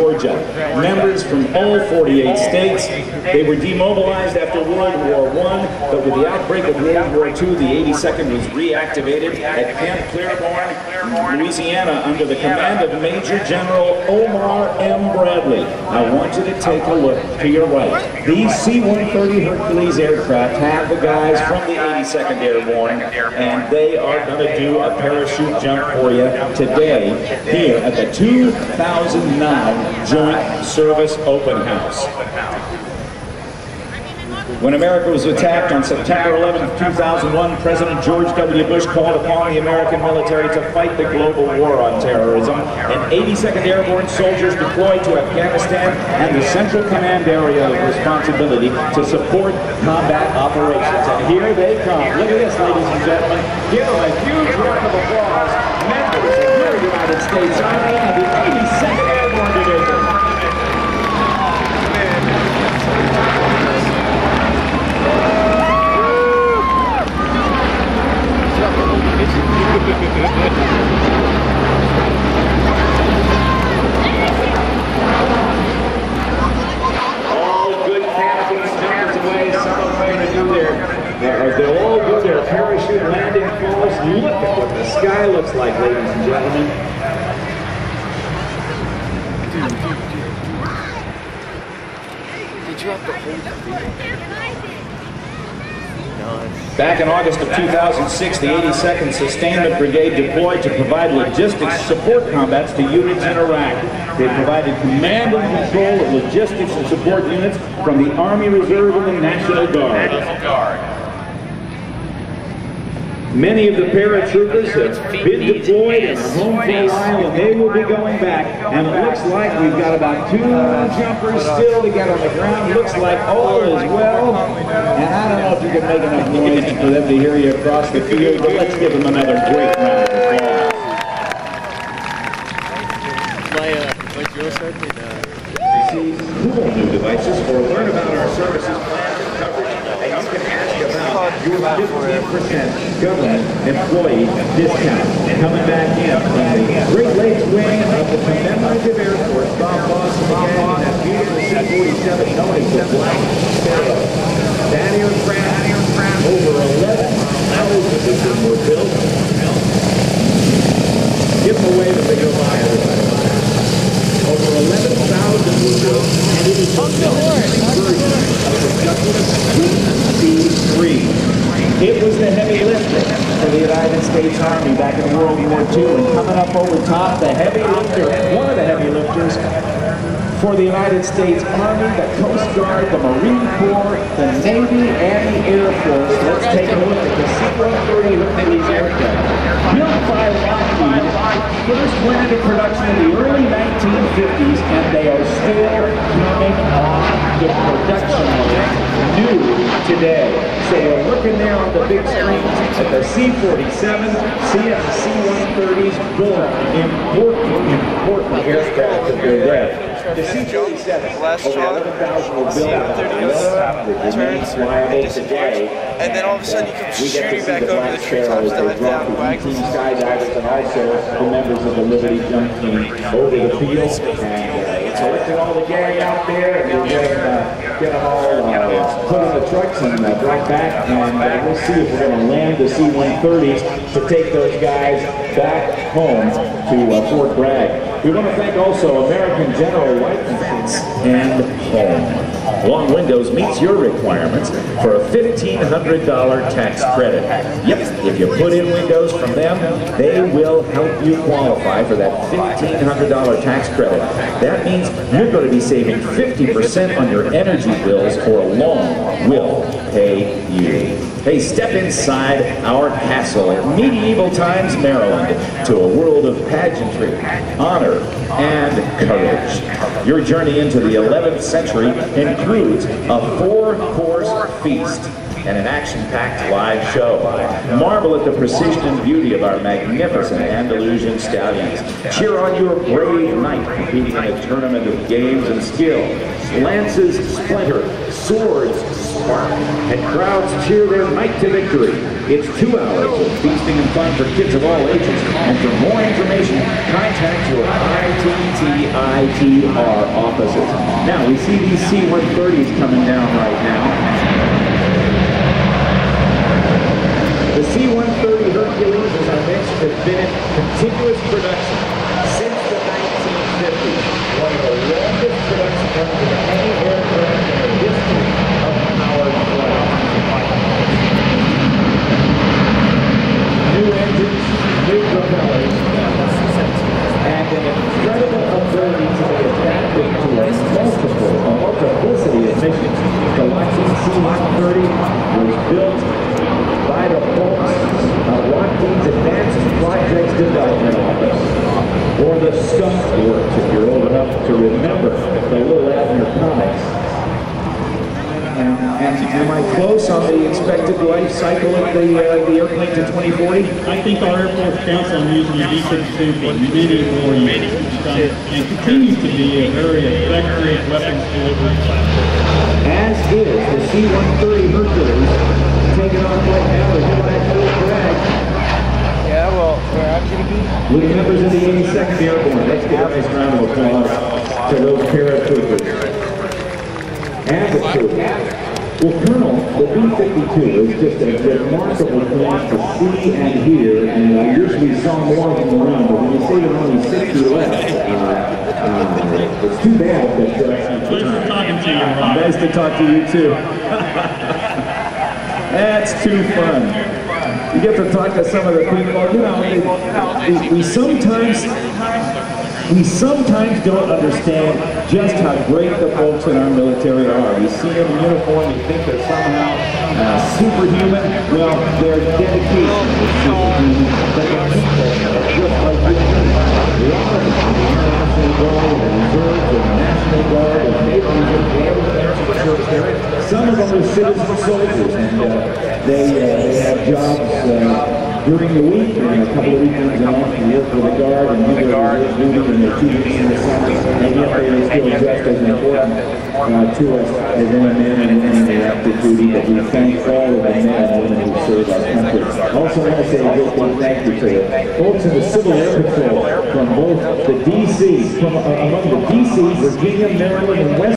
Georgia. Members from all 48 states. They were demobilized after World War I, but with the outbreak of World War II, the 82nd was reactivated at Camp Claiborne, Louisiana, under the command of Major General Omar M. Bradley. I want you to take a look to your right. These C-130 Hercules aircraft have the guys from the 82nd Airborne, and they are going to do a parachute jump for you today here at the 2009 Joint Service Open House. When America was attacked on September 11, 2001, President George W. Bush called upon the American military to fight the global war on terrorism, and 82nd Airborne soldiers deployed to Afghanistan and the Central Command area of responsibility to support combat operations. And here they come. Look at this, ladies and gentlemen. Give them a huge round of applause. Members of your United States Army and the 82nd Airborne Division. All good captains, jumpers away. Some of them are going to do they'll all do their parachute landing falls. Look at what the sky looks like, ladies and gentlemen. Did you have to hold the Back in August of 2006, the 82nd Sustainment Brigade deployed to provide logistics support combats to units in Iraq. They provided command and control of logistics and support units from the Army Reserve and the National Guard. Many of the paratroopers have been deployed and are home for a while, and they will be going back. And it looks like we've got about 2 jumpers still to get on the ground. Looks like all is well. And I don't know if you can make enough noise for them to hear you across the field, but let's give them another great round of applause. See cool new devices or learn about our services plans and coverage, and you can ask about your 15% government employee discount. Coming back in from the Great Lakes wing of the commemorative Air Force, Bob Boston again, and that beautiful C-47 known as the Black Sparrow. That aircraft, over 11,000 of them were built. Give them away the big buy, everybody. Over 11,000 were built, and it is the version of the Douglas DC-3. It was the heavy lifter for the United States Army back in World War II, and coming up over top, the heavy lifter, one of the heavy lifters for the United States Army, the Coast Guard, the Marine Corps, the Navy, and the Air Force. Let's take a look at the C-130 Hercules aircraft. Built by Lockheed, first went into production in the early 1950s, and they are still coming off the production line new today. So we're looking there on the big screens at the C-47, C-130s, important aircraft that they're there. The C-47, over 11,000 were built out of remains flyable today. And then all of a sudden you come shooting back over the treetops, dive down, wag the skydivers, and also the members of the Liberty Jump Team over the field. And collecting all the gang out there, and we're get them all put in the trucks and brought back. And we'll see if we're going to land the C-130s to take those guys back home to Fort Bragg. We want to thank also American General Life Insurance and Home. Long Windows meets your requirements for a $1,500 tax credit. Yep, if you put in windows from them, they will help you qualify for that $1,500 tax credit. That means you're going to be saving 50% on your energy bills, or Long will pay you. Hey, step inside our castle in medieval times, Maryland, to a world of pageantry, honor, and courage. Your journey into the 11th century includes a 4-course feast and an action-packed live show. Marvel at the precision and beauty of our magnificent Andalusian stallions. Cheer on your brave knight competing in a tournament of games and skill. Lances splinter, swords spark, and crowds cheer their knight to victory. It's 2 hours of feasting and fun for kids of all ages. And for more information, contact your ITTITR offices. Now, we see these C-130s coming down right now. The C-130 Hercules, as I mentioned, has been in continuous production since the 1950s. One of the longest production runs of any aircraft in the history of powered flight. New engines, new propellers, and an incredible ability to be adapted to a multiplicity of missions. The Lockheed C-130 was built by the folks of Lockheed's Advanced Projects Development Office, or the Skunk Works, if you're old enough to remember the Little Abner comics. And am I close on the expected life cycle of the airplane to 2040? I think our Air Force counts on using the D-52 for many more years, and continues to be a very effective weapons delivery platform. As is the C-130 Hercules, taking off right now to hit that full drag. Yeah, well, where I'm going to be. With the members of the 82nd Airborne, let's give a nice round of applause to those paratroopers. And the crew. Well, Colonel, the B-52 is just a remarkable thing to see and hear, and I usually saw more of them around, but when you say there are only 60 left, it's too bad that... Pleasure talking to you, Rob. Nice to talk to you, too. That's too fun. You get to talk to some of the people, you know, we sometimes don't understand just how great the folks in our military are. You see them in uniform, you think they're somehow superhuman. Well, their dedication is superhuman, but the people are just like you. The Army, the National Guard, the Reserve, the National Guard, the Naval Reserve, some of them are citizen soldiers, and they have jobs during the week and a couple of weekends off and work for the Guard and do their reserve duty and their 2 weeks in the summer, and yet they are still just as important to us as any men and women in active duty. But we thank all of the men and women who serve our country. Also want to say a big thank you to the folks in the Civil Air Patrol from both the D.C., among the D.C., Virginia, Maryland, and West